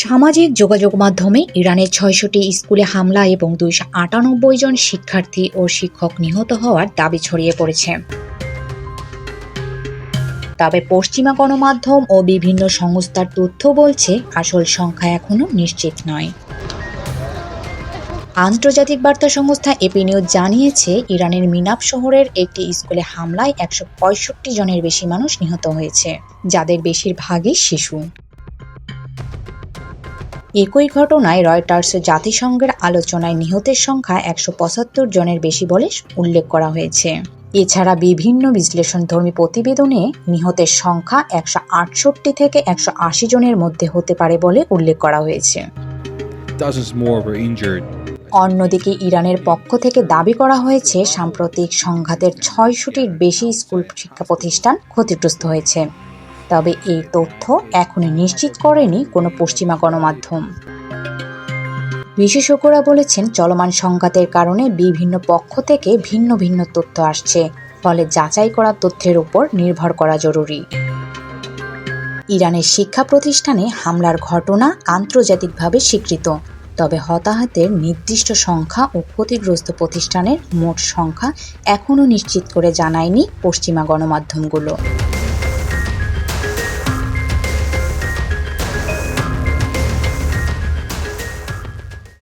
সামাজিক যোগাযোগ মাধ্যমে ইরানের ৬০০টি স্কুলে হামলা এবং ২৯৮ জন শিক্ষার্থী ও শিক্ষক নিহত হওয়ার দাবি ছড়িয়ে পড়েছে। তবে পশ্চিমা গণমাধ্যম ও বিভিন্ন সংস্থার তথ্য বলছে আসল সংখ্যা এখনও নিশ্চিত নয়। আন্তর্জাতিক বার্তা সংস্থা এপি নিউজ জানিয়েছে, ইরানের মিনাব শহরের একটি স্কুলে হামলায় ১৬৫ জনের বেশি মানুষ নিহত হয়েছে, যাদের বেশিরভাগই শিশু। একই ঘটনায় রয়টার্স জাতিসংঘের আলোচনায় নিহতের সংখ্যা ১৭৫ জনের বেশি বলে উল্লেখ করা হয়েছে। এছাড়া বিভিন্ন বিশ্লেষণধর্মী প্রতিবেদনে নিহতের সংখ্যা ১৬৮ থেকে ১৮০ জনের মধ্যে হতে পারে বলে উল্লেখ করা হয়েছে। অন্যদিকে ইরানের পক্ষ থেকে দাবি করা হয়েছে, সাম্প্রতিক সংঘাতের ৬০০টির বেশি স্কুল শিক্ষা প্রতিষ্ঠান ক্ষতিগ্রস্ত হয়েছে। তবে এই তথ্য এখনই নিশ্চিত করেনি কোনো পশ্চিমা গণমাধ্যম। বিশেষজ্ঞরা বলেছেন, চলমান সংঘাতের কারণে বিভিন্ন পক্ষ থেকে ভিন্ন ভিন্ন তথ্য আসছে, ফলে যাচাই করা তথ্যের উপর নির্ভর করা জরুরি। ইরানের শিক্ষা প্রতিষ্ঠানে হামলার ঘটনা আন্তর্জাতিকভাবে স্বীকৃত, তবে হতাহতের নির্দিষ্ট সংখ্যা ও ক্ষতিগ্রস্ত প্রতিষ্ঠানের মোট সংখ্যা এখনও নিশ্চিত করে জানায়নি পশ্চিমা গণমাধ্যমগুলো।